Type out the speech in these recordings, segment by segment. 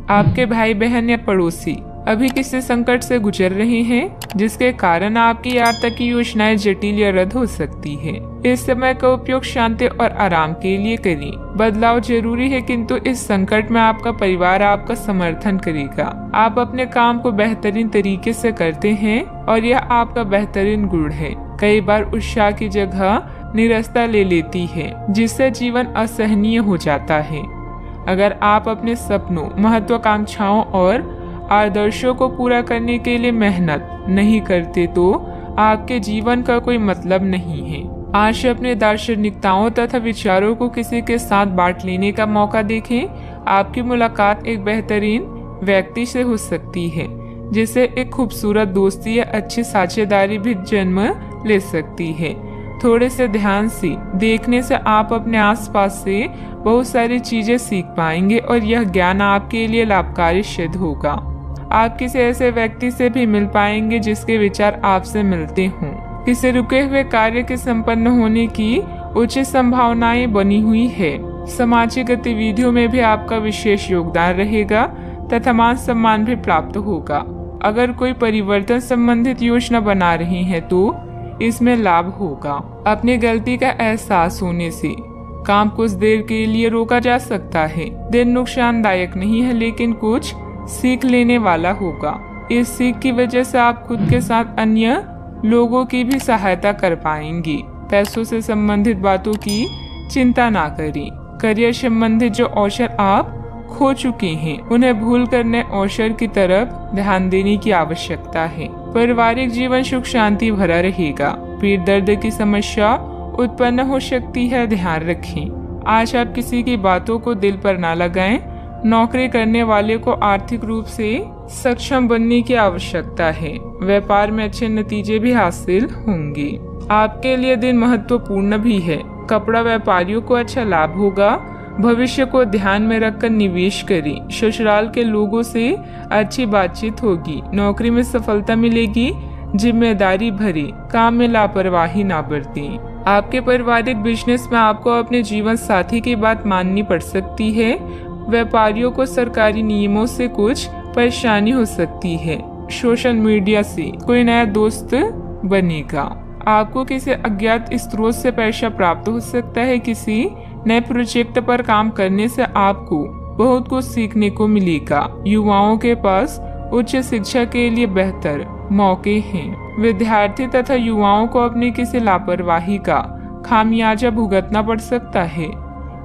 आपके भाई बहन या पड़ोसी अभी किसी संकट से गुजर रहे हैं, जिसके कारण आपकी आर्थिक की योजनाएं जटिल या रद्द हो सकती है। इस समय का उपयोग शांति और आराम के लिए करें। बदलाव जरूरी है, किंतु इस संकट में आपका परिवार आपका समर्थन करेगा। आप अपने काम को बेहतरीन तरीके से करते हैं और यह आपका बेहतरीन गुण है। कई बार उत्साह की जगह निराशा ले लेती है, जिससे जीवन असहनीय हो जाता है। अगर आप अपने सपनों, महत्वाकांक्षाओं और आदर्शों को पूरा करने के लिए मेहनत नहीं करते तो आपके जीवन का कोई मतलब नहीं है। आज अपने दार्शनिकताओं तथा विचारों को किसी के साथ बांट लेने का मौका देखें। आपकी मुलाकात एक बेहतरीन व्यक्ति से हो सकती है, जिससे एक खूबसूरत दोस्ती या अच्छी साझेदारी भी जन्म ले सकती है। थोड़े से ध्यान से देखने से आप अपने आसपास से बहुत सारी चीजें सीख पाएंगे और यह ज्ञान आपके लिए लाभकारी सिद्ध होगा। आप किसी ऐसे व्यक्ति से भी मिल पाएंगे जिसके विचार आपसे मिलते हों। किसी रुके हुए कार्य के संपन्न होने की उचित संभावनाएं बनी हुई है। सामाजिक गतिविधियों में भी आपका विशेष योगदान रहेगा तथा मान सम्मान भी प्राप्त होगा। अगर कोई परिवर्तन संबंधित योजना बना रही है तो इसमें लाभ होगा। अपनी गलती का एहसास होने से काम कुछ देर के लिए रोका जा सकता है। दिन नुकसानदायक नहीं है, लेकिन कुछ सीख लेने वाला होगा। इस सीख की वजह से आप खुद के साथ अन्य लोगों की भी सहायता कर पाएंगे। पैसों से संबंधित बातों की चिंता ना करें। करियर संबंधित जो अवसर आप खो चुके हैं, उन्हें भूल कर नए अवसर की तरफ ध्यान देने की आवश्यकता है। पारिवारिक जीवन सुख शांति भरा रहेगा। पीठ दर्द की समस्या उत्पन्न हो सकती है, ध्यान रखें। आज आप किसी की बातों को दिल पर ना लगाएं। नौकरी करने वाले को आर्थिक रूप से सक्षम बनने की आवश्यकता है। व्यापार में अच्छे नतीजे भी हासिल होंगे। आपके लिए दिन महत्वपूर्ण भी है। कपड़ा व्यापारियों को अच्छा लाभ होगा। भविष्य को ध्यान में रखकर निवेश करें। ससुराल के लोगों से अच्छी बातचीत होगी। नौकरी में सफलता मिलेगी। जिम्मेदारी भरे काम में लापरवाही ना बरतें। आपके पारिवारिक बिजनेस में आपको अपने जीवन साथी की बात माननी पड़ सकती है। व्यापारियों को सरकारी नियमों से कुछ परेशानी हो सकती है। सोशल मीडिया से कोई नया दोस्त बनेगा। आपको किसी अज्ञात स्रोत से पैसा प्राप्त हो सकता है। किसी नए प्रोजेक्ट पर काम करने से आपको बहुत कुछ सीखने को मिलेगा। युवाओं के पास उच्च शिक्षा के लिए बेहतर मौके हैं। विद्यार्थी तथा युवाओं को अपनी किसी लापरवाही का खामियाजा भुगतना पड़ सकता है।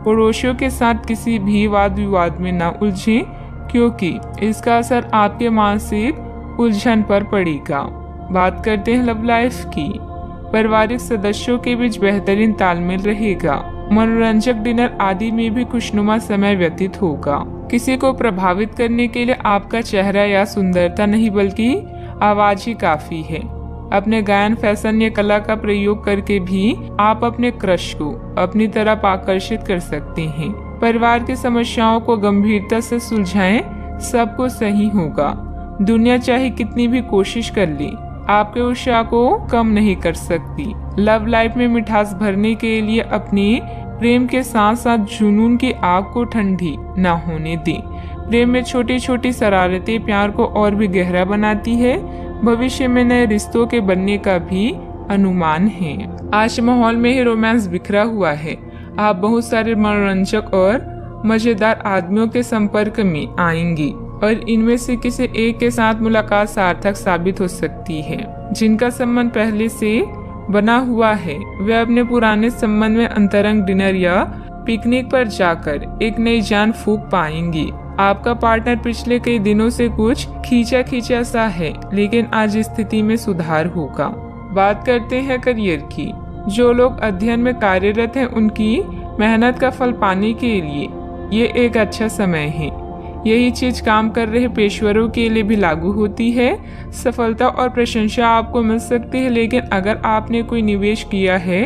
पड़ोसियों के साथ किसी भी वाद विवाद में न उलझें, क्योंकि इसका असर आपके मानसिक उलझन पर पड़ेगा। बात करते हैं लव लाइफ की। पारिवारिक सदस्यों के बीच बेहतरीन तालमेल रहेगा। मनोरंजक डिनर आदि में भी खुशनुमा समय व्यतीत होगा। किसी को प्रभावित करने के लिए आपका चेहरा या सुंदरता नहीं, बल्कि आवाज ही काफी है। अपने गायन, फैशन या कला का प्रयोग करके भी आप अपने क्रश को अपनी तरफ आकर्षित कर सकते हैं। परिवार की समस्याओं को गंभीरता से सुलझाएं, सब कुछ सही होगा। दुनिया चाहे कितनी भी कोशिश कर ले, आपके उत्साह को कम नहीं कर सकती। लव लाइफ में मिठास भरने के लिए अपने प्रेम के साथ साथ जुनून की आग को ठंडी न होने दें। प्रेम में छोटी छोटी शरारतें प्यार को और भी गहरा बनाती है। भविष्य में नए रिश्तों के बनने का भी अनुमान है। आज माहौल में ही रोमांस बिखरा हुआ है। आप बहुत सारे मनोरंजक और मजेदार आदमियों के संपर्क में आएंगी और इनमें से किसी एक के साथ मुलाकात सार्थक साबित हो सकती है। जिनका संबंध पहले से बना हुआ है, वे अपने पुराने संबंध में अंतरंग डिनर या पिकनिक पर जाकर एक नई जान फूंक पाएंगी। आपका पार्टनर पिछले कई दिनों से कुछ खींचा सा है, लेकिन आज स्थिति में सुधार होगा। बात करते हैं करियर की। जो लोग अध्ययन में कार्यरत हैं, उनकी मेहनत का फल पाने के लिए ये एक अच्छा समय है। यही चीज काम कर रहे पेशेवरों के लिए भी लागू होती है। सफलता और प्रशंसा आपको मिल सकती है, लेकिन अगर आपने कोई निवेश किया है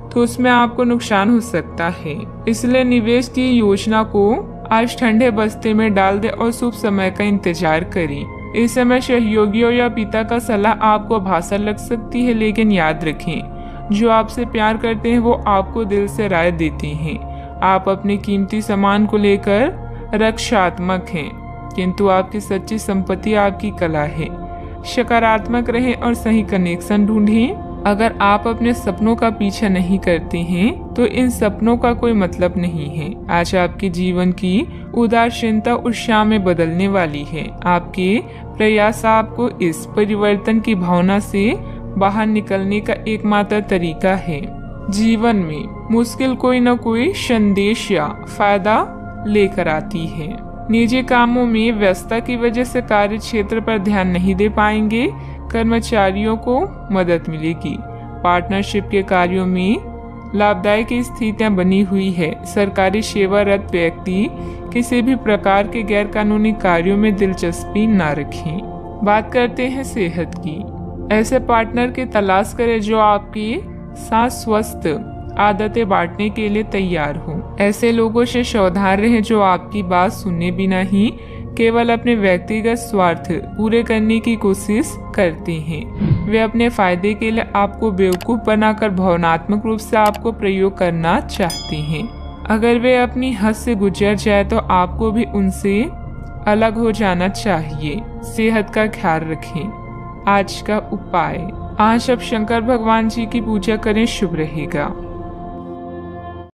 तो उसमें आपको नुकसान हो सकता है। इसलिए निवेश की योजना को आज ठंडे बस्ते में डाल दे और शुभ समय का इंतजार करें। इस समय सहयोगियों या पिता का सलाह आपको भाषा लग सकती है, लेकिन याद रखें, जो आपसे प्यार करते हैं वो आपको दिल से राय देते हैं। आप अपने कीमती सामान को लेकर रक्षात्मक हैं। किंतु आपकी सच्ची संपत्ति आपकी कला है। सकारात्मक रहें और सही कनेक्शन ढूंढें। अगर आप अपने सपनों का पीछा नहीं करते हैं तो इन सपनों का कोई मतलब नहीं है। आज आपके जीवन की उदासीनता उत्साह में बदलने वाली है। आपके प्रयास आपको इस परिवर्तन की भावना से बाहर निकलने का एकमात्र तरीका है। जीवन में मुश्किल कोई न कोई संदेश या फायदा लेकर आती है। निजी कामों में व्यस्तता की वजह से कार्य क्षेत्र पर ध्यान नहीं दे पाएंगे। कर्मचारियों को मदद मिलेगी। पार्टनरशिप के कार्यों में लाभदायक स्थितियां बनी हुई है। सरकारी सेवारत व्यक्ति किसी भी प्रकार के गैर कानूनी कार्यों में दिलचस्पी न रखें। बात करते हैं सेहत की। ऐसे पार्टनर की तलाश करें जो आपकी साथ स्वस्थ आदतें बांटने के लिए तैयार हो। ऐसे लोगों से सावधान रहें जो आपकी बात सुने बिना ही केवल अपने व्यक्तिगत स्वार्थ पूरे करने की कोशिश करते हैं। वे अपने फायदे के लिए आपको बेवकूफ बनाकर भावनात्मक रूप से आपको प्रयोग करना चाहते हैं। अगर वे अपनी हद से गुजर जाए तो आपको भी उनसे अलग हो जाना चाहिए। सेहत का ख्याल रखें। आज का उपाय, आज आप शंकर भगवान जी की पूजा करें, शुभ रहेगा।